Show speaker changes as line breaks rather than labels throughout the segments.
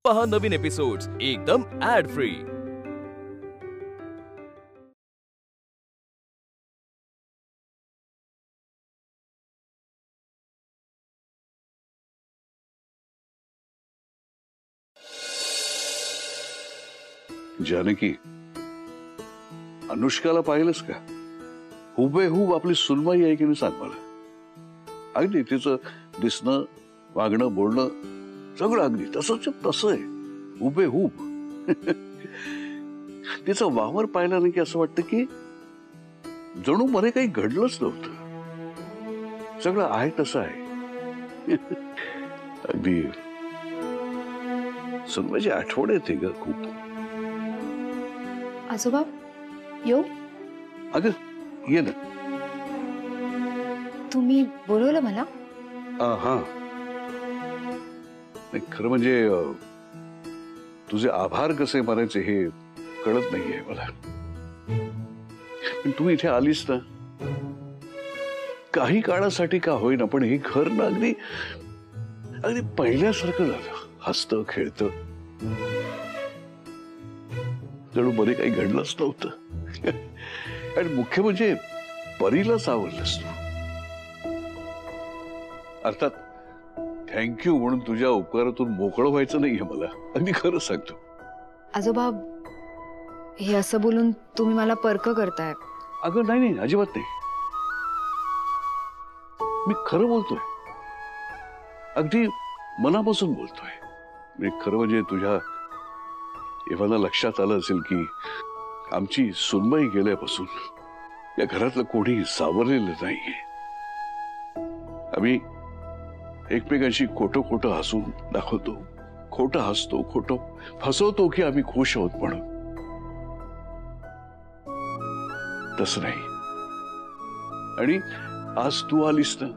पहा नवीन एपिसोड्स एकदम add free.
Janaki, अनुष्काला पाहिलंस का? हुबेहूब आपली सुनबाई आहे की नाही सांग मला. अगदी तिचं दिसणं, वागणं, बोलणं सगळं अगदी तसंच तसं आहे, हुबेहूब. तिचा वावर पाहिला नाही की असं वाटतं की जणू मध्ये काही घडलंच नव्हतं, सगळं आहे तसं आहे. अगदी सुनबाईची आठवण येते ग खूप.
आजोबा येऊ?
अगं ये ना.
तुम्ही बोलवलं मला?
हा, खरं म्हणजे तुझे आभार कसे मानायचे हे कळत नाहीये मला. पण तू इथे आलीस ना, काही काळासाठी का होईना पण हे घर ना अगदी अगदी पहिल्यासारखं झालं. हसतं खेळतं, जणू बरे काही घडलंच नव्हतं. आणि मुख्य म्हणजे परीलाच आवडलंस तू. अर्थात थँक्यू म्हणून तुझ्या उपकारातून मोकळं व्हायचं नाहीये मला, अगदी खरं सांगतो.
आजोबा हे असं बोलून तुम्ही मला परक करताय.
अगं नाही नाही, अजिबात नाही. मी खरं बोलतोय, अगदी मनापासून बोलतोय. मी खरं म्हणजे तुझ्या एव्हाना लक्षात आलं असेल की आमची सुनबाई गेल्यापासून या घरातलं कोणी सावरलेलं नाहीये. आम्ही एकमेकांशी खोटं खोटं हसून दाखवतो, खोटं हसतो, खोटं फसवतो की आम्ही खुश आहोत म्हणून. तसं नाही. आणि आज तू आलीस ना,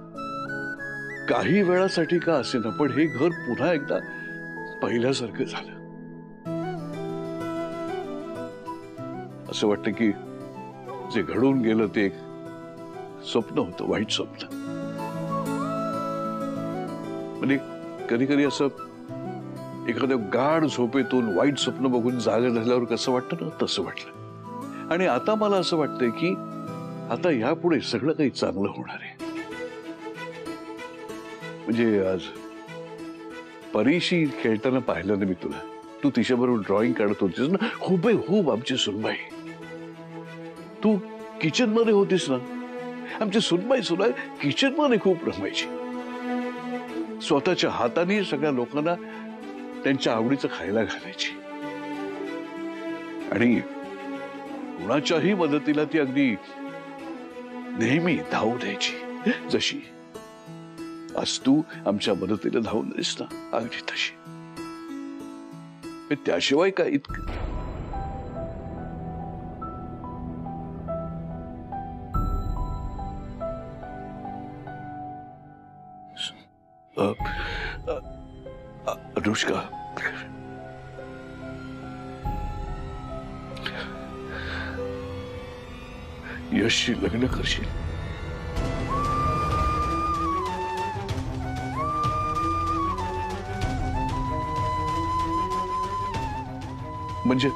काही वेळासाठी का असे ना पण हे घर पुन्हा एकदा पहिल्यासारखं झालं. असं वाटतं की जे घडून गेलं ते एक स्वप्न होतं, वाईट स्वप्न. म्हणजे कधी कधी असं एखाद्या गाढ झोपेतून वाईट स्वप्न बघून जागा झाल्यावर कसं वाटतं ना, तसं वाटलं. आणि आता मला असं वाटतंय की आता यापुढे सगळं काही चांगलं होणार आहे. म्हणजे आज परीशी खेळताना पाहिलं ना मी तुला, तू तिच्याबरोबर ड्रॉइंग काढत होतीस ना, हुबेहूब आमची सुनबाई. तू किचन मध्ये होतीस ना, आमची सुनबाई सुद्धा किचन मध्ये खूप रमायची. स्वतःच्या हाताने सगळ्या लोकांना त्यांच्या आवडीचं खायला घालायची. आणि कुणाच्याही मदतीला ती अगदी नेहमी धावू द्यायची. जशी आज तू आमच्या मदतीला धावून दिस ना, अगदी तशी. त्याशिवाय काय इतकं. अनुष्का, यशशी लग्न करशील? म्हणजे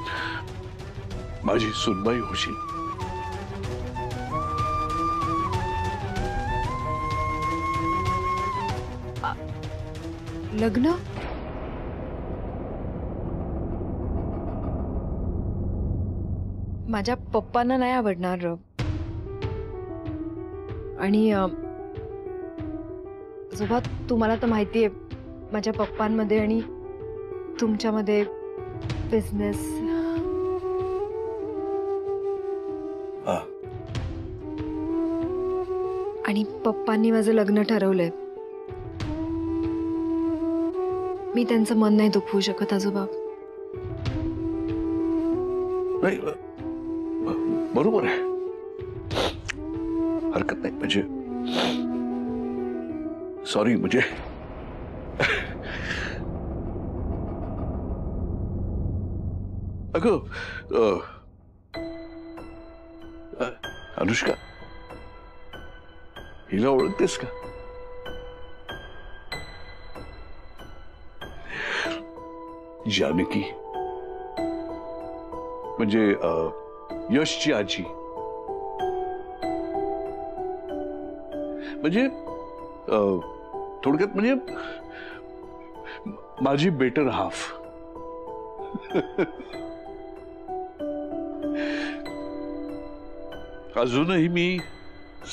माझी सुनबाई होशील?
लग्न? माझ्या पप्पांना नाही आवडणार. आणि आजोबा तुम्हाला तर माहिती आहे माझ्या पप्पांमध्ये आणि तुमच्यामध्ये बिझनेस. आणि पप्पांनी माझं लग्न ठरवलंय. मी त्यांचं मन नाही दुखवू शकत आजोबा.
नाही, बरोबर आहे, हरकत नाही. म्हणजे सॉरी, म्हणजे अगं अनुष्का, हिला ओळखतेस का? जानकी म्हणजे यशची आजी, म्हणजे थोडक्यात म्हणजे माझी बेटर हाफ. अजूनही मी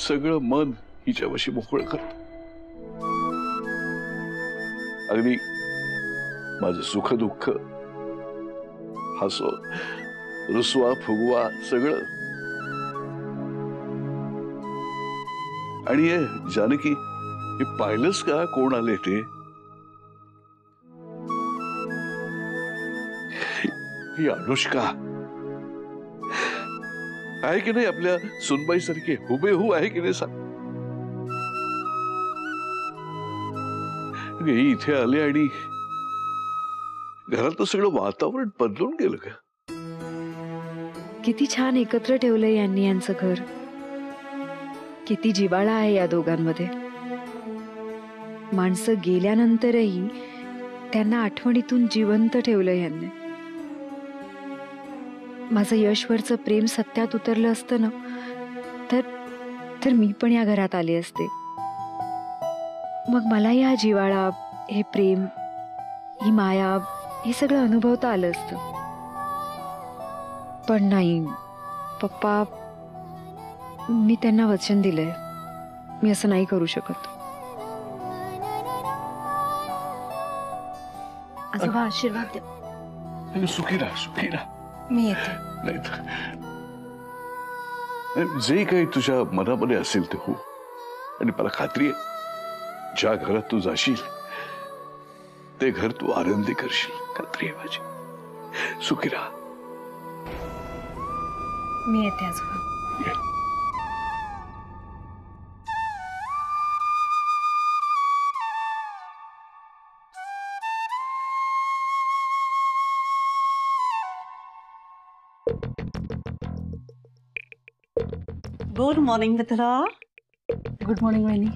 सगळं मन हिच्यापाशी मोकळं करतो. अगदी माझं सुख दुःख, हसो रुसवा फुगवा सगळं. आणि जानकी, हे पाहिलंस का कोण आले ते? ही अनुष्का आहे की नाही? आपल्या सुनबाई सारखी हुबेहू आहे की नाही सांग? ही इथे आले आणि घरातलं सगळं वातावरण बदलून गेलं का?
किती छान एकत्र ठेवलंय यांनी यांचं घर. किती जिव्हाळा आहे या दोघांमध्ये. माणसं गेल्यानंतरही त्यांना आठवणीतून जिवंत ठेवलंय यांनी. माझं यशवरचं प्रेम सत्यात उतरलं असतं ना, तर मी पण या घरात आले असते. मग मलाही हा जिव्हाळा, हे प्रेम, ही माया, हे सगळं अनुभवता आलं असतं. पण नाही पप्पा, मी त्यांना वचन दिलंय, मी असं नाही करू शकत. आजोबा आशीर्वाद द्या.
सुखी राहा, सुखी राहा.
मी येते.
नाही, जे काही तुझ्या मनामध्ये असेल ते हो. आणि मला खात्री आहे, ज्या घरात तू जाशील ते घर तू आनंदी करशील. खात्री आहे माझी. सुखी राहा.
मी येते आजोबा.
गुड मॉर्निंग मित्रा.
गुड मॉर्निंग वहिनी.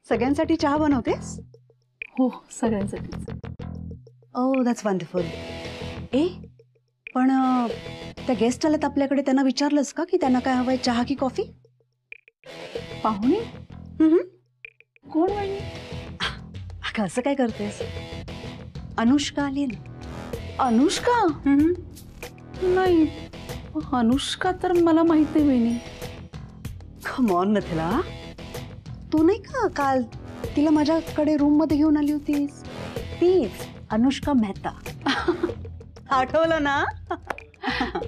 सगळ्यांसाठी चहा बनवतेस?
हो, सगळ्यांसाठीच.
ओह दॅट्स वंडरफुल. ए पण त्या गेस्ट आल्यात आपल्याकडे, त्यांना विचारलंस का की त्यांना काय हवंय, चहा की कॉफी?
पाहुणे? कोण वहिनी?
अगं असं काय करतेस? अनुष्का आली ना.
अनुष्का? नाही, अनुष्का तर मला माहित नाही वहिनी.
कम ऑन मिथिला, तू नाही का काल तिला माझ्याकडे रूम मध्ये घेऊन आली होतीस? तीच अनुष्का मेहता. आठवलं ना?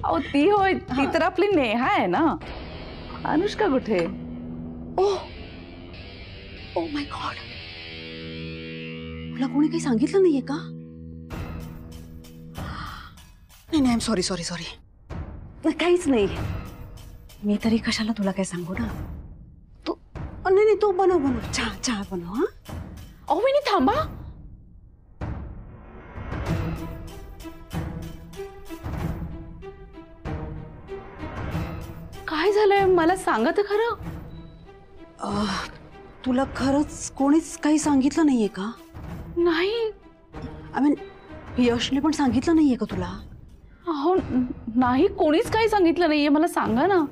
अहो ती होय, ती तर आपली नेहा आहे ना. अनुष्का कुठे?
ओह ओह माय गॉड, तुला कोणी काही सांगितलं नाहीये का? नाही नाही, सॉरी सॉरी सॉरी. काहीच नाही. मी तरी कशाला तुला काय सांगू ना. तू नाही नाही, तू बनव बनव चहा, चहा बनव. हा
अहो वहिनी थांबा. काय झालंय मला सांगा तर खरं.
तुला खरंच कोणीच काही सांगितलं नाहीये का?
नाही.
आय मीन यशने पण सांगितलं नाहीये का तुला?
अहो नाही, कोणीच काही सांगितलं नाहीये, मला सांगा ना.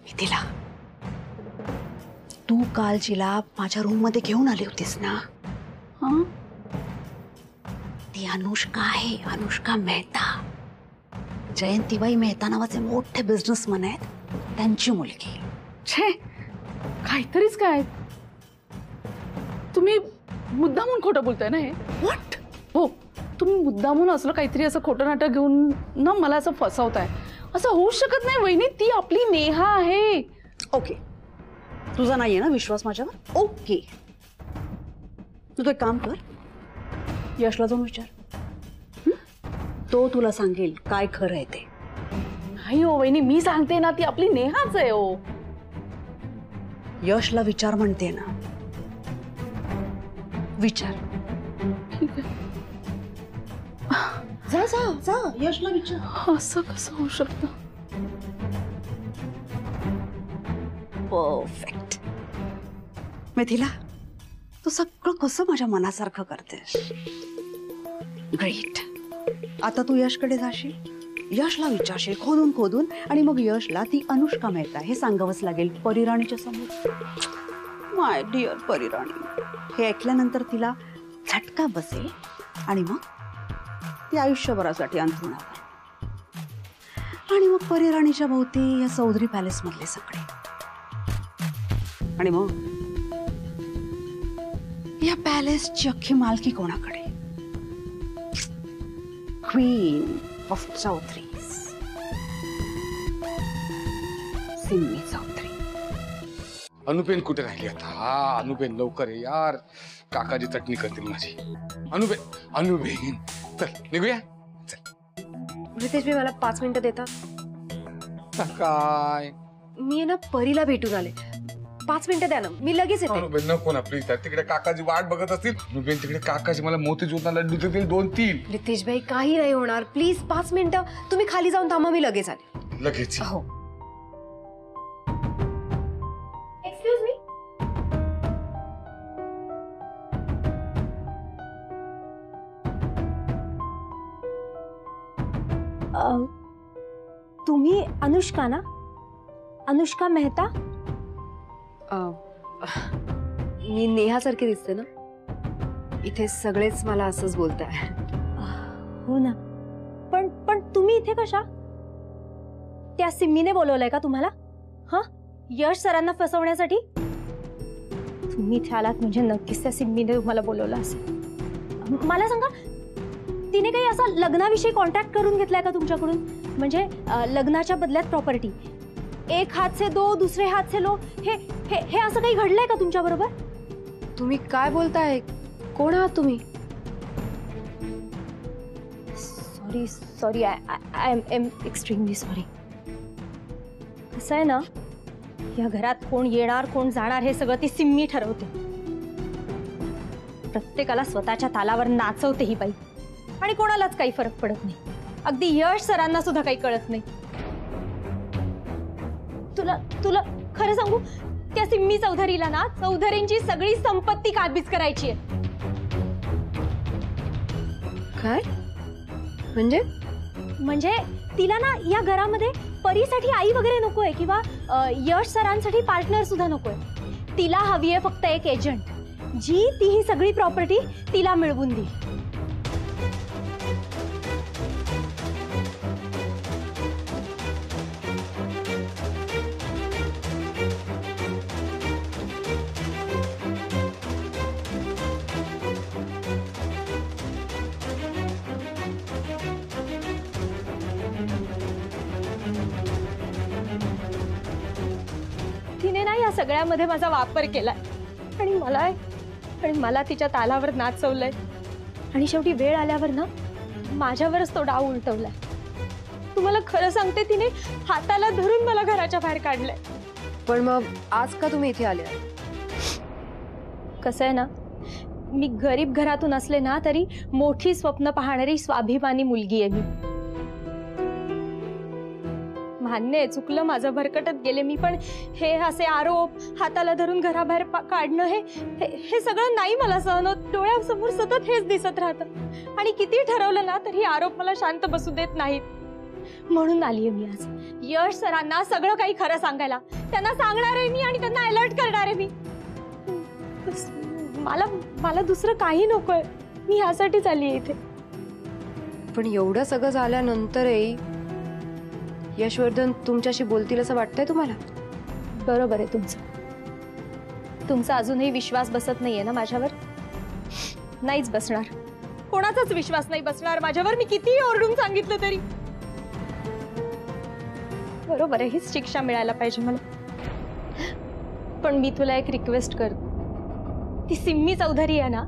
मिथिला, तू काल जिला माझ्या रूम मध्ये घेऊन आली होतीस ना,
हा?
ती अनुष्का आहे, अनुष्का मेहता. जयंतीबाई मेहता नावाचे मोठे बिझनेसमॅन आहेत, त्यांची मुलगी.
छे, काहीतरीच काय. तुम्ही मुद्दामून खोटं बोलताय ना हे?
व्हॉट?
हो, तुम्ही मुद्दामून असलं काहीतरी असं खोटं नाटक घेऊन ना मला असं फसवताय. असं होऊ शकत नाही वहिनी, ती आपली नेहा आहे.
ओके, तुझा नाहीये ना विश्वास माझ्यावर? ओके, तू एक काम कर, यशला जाऊन विचार. तो तुला सांगेल काय खरं आहे ते.
नाही हो वहिनी, मी सांगते ना, ती आपली नेहाच आहे. हो
यशला विचार म्हणते ना, विचार.
ठीक आहे.
जा जा जा, यशला विचार.
असं कसं होऊ शकतं?
परफेक्ट. मिथिला, तू सगळं कसं माझ्या मनासारखं करतेस. ग्रेट. आता तू यशकडे जाशील, यशला विचारशील खोदून खोदून, आणि मग यशला ती अनुष्का मेहता हे सांगावंच लागेल परिराणीच्या समोर. माय डिअर परिराणी. हे ऐकल्यानंतर तिला झटका बसेल आणि मग ती आयुष्यभरासाठी अंथरुणावर. आणि मग परिराणीच्या भोवती या चौधरी पॅलेस मधले सगळे, आणि मग या पॅलेसची अख्खी मालकी कोणाकडे? Queen of Chaudharys, Simmi Chaudhari.
अनुपेन कुठे राहिली आता? हा अनुपेन लवकर ये यार, काकाजी चटणी करतील माझी. अनुपेन चल निघूया.
रितेश भाई मला 5 मिनिटं देता?
काय
मी ना परीला भेटून आले. 5 मिनिटं द्या ना, मी लगेच येते.
अनुपेन नको ना प्लीज. तिकडे काकाजी वाट बघत असतील. अनुपेन तिकडे काकाजी मला मोतीचूरला लड्डू देतील 2-3.
रितेश भाई काही नाही होणार, प्लीज 5 मिनिटं तुम्ही खाली जाऊन थांबा, मी लगेच आले.
लगेच
हो. Excuse me.
तुम्ही अनुष्का ना? अनुष्का मेहता?
मी नेहासारखी दिसते ना? इथे सगळेच मला असंच बोलताय.
हो ना. पण पण तुम्ही इथे कशा? त्या सिम्मीने बोलवलंय का तुम्हाला? हा, यश सरांना फसवण्यासाठी? तुम्ही इथे आलात म्हणजे नक्कीच त्या सिम्मीने तुम्हाला बोलवलं असेल. मला सांगा, तिने काही असा लग्नाविषयी कॉन्टॅक्ट करून घेतलाय का तुमच्याकडून? म्हणजे लग्नाच्या बदल्यात प्रॉपर्टी, एक हात से दो दुसरे हात से लो, हे हे हे असं काही घडलंय का तुमच्या बरोबर?
तुम्ही काय बोलताय? कोण आहात तुम्ही?
Sorry sorry, I am extremely sorry. असं आहे ना, या घरात कोण येणार कोण जाणार हे सगळं ती सिम्मी ठरवते. प्रत्येकाला स्वतःच्या तालावर नाचवते ही बाई, आणि कोणालाच काही फरक पडत नाही. अगदी यश सरांना सुद्धा काही कळत नाही. तुला तुला खरं सांगू, त्या सिम्मी चौधरीला ना चौधरींची सगळी संपत्ती काबीज करायची आहे.
काय
म्हणजे तिला ना या घरामध्ये परीसाठी आई वगैरे नकोय, किंवा यश सरांसाठी पार्टनर सुद्धा नकोय. तिला हवी आहे फक्त एक एजंट, जी ती ही सगळी प्रॉपर्टी तिला मिळवून देईल. तिने ना या सगळ्यामध्ये माझा वापर केलाय, आणि मला तिच्या तालावर नाचवलंय, आणि शेवटी वेळ आल्यावर ना माझ्यावरच तो डाव उलटवलाय. तुम्हाला खरं सांगते, तिने हाताला धरून मला घराच्या बाहेर काढलंय.
पण मग आज का तुम्ही इथे आले?
कसं आहे ना, मी गरीब घरातून असले ना तरी मोठी स्वप्न पाहणारी स्वाभिमानी मुलगी आहे मी. मान्य आहे, चुकलं माझं, भरकटत गेले मी, पण हे असे आरोप, हाताला धरून घराबाहेर काढणं, हे सगळं नाही मला सहन होत. डोळ्यासमोर सतत हेच दिसत राहतं, आणि किती ठरवलं ना तरी आरोप मला शांत बसू देत नाहीत. म्हणून आलीये मी आज यश सरांना सगळं काही खरं सांगायला. त्यांना सांगणार आहे मी, आणि त्यांना अलर्ट करणार आहे मी. मला दुसरं काही नकोय. मी ह्यासाठीच आलीये इथे.
पण एवढं सगळं झाल्यानंतरही यशवर्धन तुमच्याशी बोलतील असं वाटतंय तुम्हाला?
बरोबर आहे तुमचं. तुमचा अजूनही विश्वास बसत नाहीये ना माझ्यावर? नाहीच बसणार. कोणाचाच विश्वास नाही बसणार माझ्यावर, मी कितीही ओरडून सांगितलं तरी. बरोबर आहे, हीच शिक्षा मिळायला पाहिजे मला. पण मी तुला एक रिक्वेस्ट करते. ती सिम्मी चौधरी आहे ना,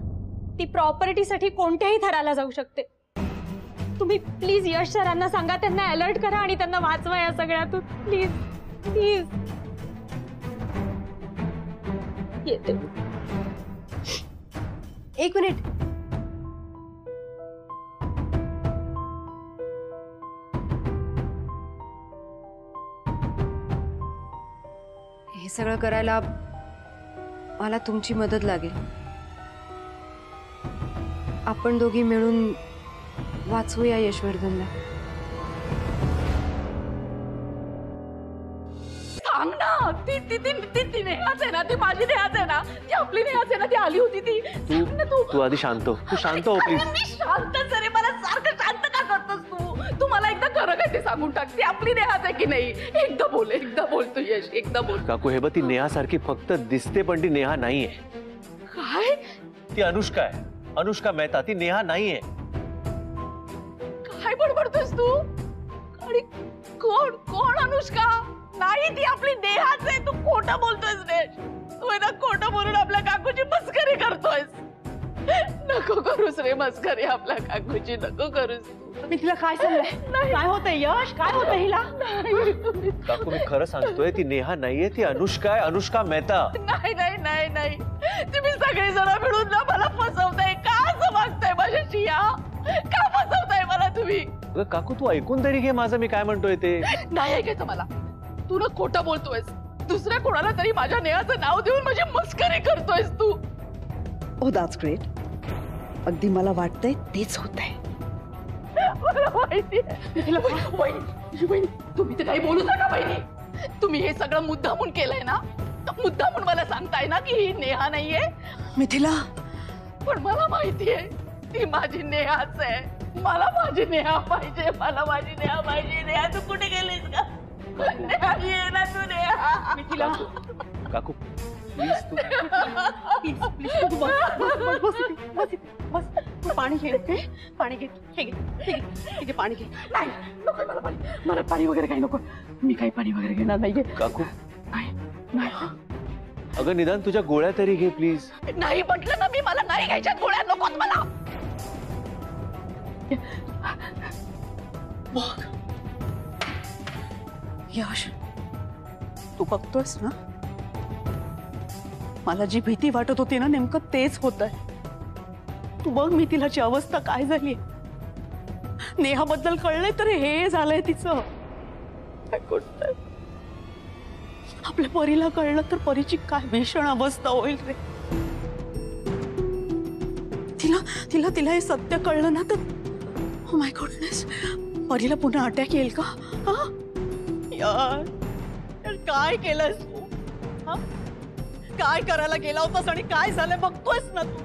ती प्रॉपर्टीसाठी कोणत्याही थराला जाऊ शकते. तुम्ही प्लीज यश सरांना सांगा, त्यांना अलर्ट करा, आणि त्यांना वाचवा या सगळ्यातून. Please please. येते.
एक मिनिट. हे सगळं करायला मला तुमची मदत लागेल. आपण दोघी मिळून वाचवूया यशवर्धनला.
सांग ना. ती ती ती ती ती नेहाच आहे ना, ती माझी नेहाच आहे ना, ती आपली नेहाच आहे ना, ती आली होती ती. सांग ना तू.
तू आधी शांत हो, तू शांत हो प्लीज.
मी शांतच रे, मला सारखं शांत का करतोस तू? तू मला एकदा खरं काय ते सांगून टाक, ती आपली नेहाच आहे की नाही? एकदा बोल तू यश, एकदा बोल.
काकू हे बघ, ती नेहासारखी फक्त दिसते पण ती नेहा नाहीये.
काय?
ती अनुष्का आहे, अनुष्का मेहता. ती नेहा नाहीये.
काय बडबडतोस तू? आणि कोण अनुष्का? नाही, ती आपली नेहाच आहे. तू खोटं बोलतोयस रे. तू आहे ना खोटं बोलून आपल्या काकूची मस्करी करतोयस. नको करूस रे मस्करी आपल्या काकूची, नको करूस.
मी तिला काय सांगलंय? काय होतंय यश? काय होतंय हिला?
काकू मी खरं सांगतोय, ती नेहा नाहीये, ती अनुष्का आहे, अनुष्का मेहता.
नाही नाही नाही नाही, तुम्ही सगळी जण मिळून ना मला फसवताय. का असं वागताय माझ्याशी? का फसवताय मला तुम्ही?
अगं काकू तू ऐकून तरी घे माझं मी काय म्हणतोय ते.
नाही ऐकायचं मला. तू ना खोटं बोलतोयस. दुसऱ्या कोणाला तरी माझ्या नेहाचं नाव देऊन माझी मस्करी करतोयस तू.
ओ दॅट्स ग्रेट. अगदी मला वाटतंय तेच होतंय.
मला माहितीये. वहिनी, तुम्ही तर काही बोलू नका वहिनी. तुम्ही हे सगळं मुद्दामून केलंय ना? मुद्दामून मला सांगताय ना की ही नेहा नाहीये?
मिथिला,
पण मला माहितीये ती माझी नेहाच आहे. मला माझी नेहा पाहिजे, मला माझी नेहा पाहिजे. नेहा तू कुठे गेलीस का? नेहा ये ना तू. नेहा.
मिथिला,
काकू प्लीज तू.
प्लीज प्लीज तू बस. तू पाणी घे. पाणी घे. हे घे पाणी घे.
नाही, नको मला पाणी. मला पाणी वगैरे काही नको. मी काही पाणी वगैरे घेणार नाहीये.
काकू
नाही.
अगं निदान तुझ्या गोळ्या तरी घे प्लीज.
नाही म्हटलं ना मी, मला नाही घ्यायच्या गोळ्या. नकोत मला.
यश, तू बघतोयस ना, मला जी भीती वाटत होती ना, नेमकं तेच होतंय. तू बघ मिथिलाची अवस्था काय झाली. नेहाबद्दल कळलंय तर हे झालंय तिचं. आपल्या परीला कळलं तर परीची काय भीषण अवस्था होईल रे. तिला हे सत्य कळलं ना तर ओ माय गॉडनेस, परीला पुन्हा अटॅक येईल का? यार काय केलंस तू? काय करायला गेला होतास आणि काय झालं बघतोयस ना तू.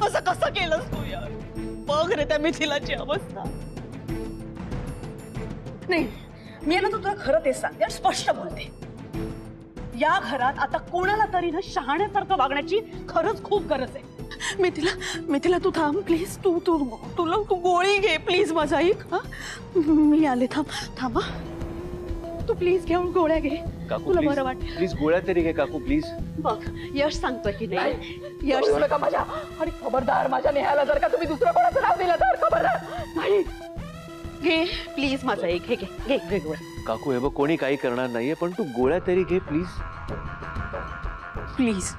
असं कसं केलंस तू यार? बघ रे त्या मिथिलाची अवस्था. नाही, मी ना तुला खरं तेच सांगते, स्पष्ट बोलते. या घरात आता कोणाला तरी ना शहाण्यासारखं वागण्याची खरंच खूप गरज आहे. मिथिला तू थांब प्लीज. तू गोळी घे प्लीज. माझा ऐक. मी आले. थांब. तू प्लीज घेऊन गोळ्या घे. तुला बरं वाटेल.
प्लीज गोळ्या तरी घे काकू प्लीज.
बघ यश सांगतोय की नाही. यश
नका माझ्या. आणि खबरदार माझ्या नेहाला जर का तुम्ही दुसरं कोणाचं नाव दिलं तर खबरदार. नाही,
घे प्लीज. माझा एक घे गोळ्या.
काकू हे बघ, कोणी काही करणार नाहीये पण तू गोळ्या तरी घे प्लीज.
प्लीज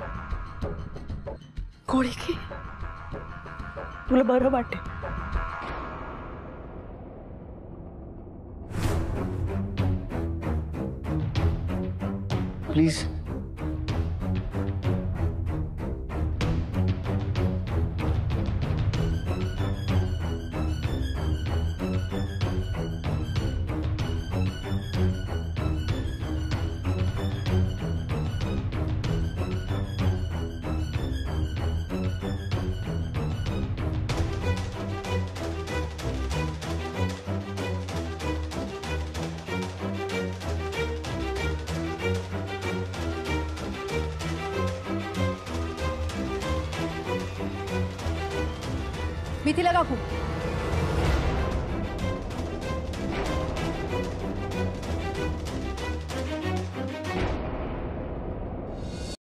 गोळी घे. तुला बरं वाटेल.
प्लीज.
मिथिला काकू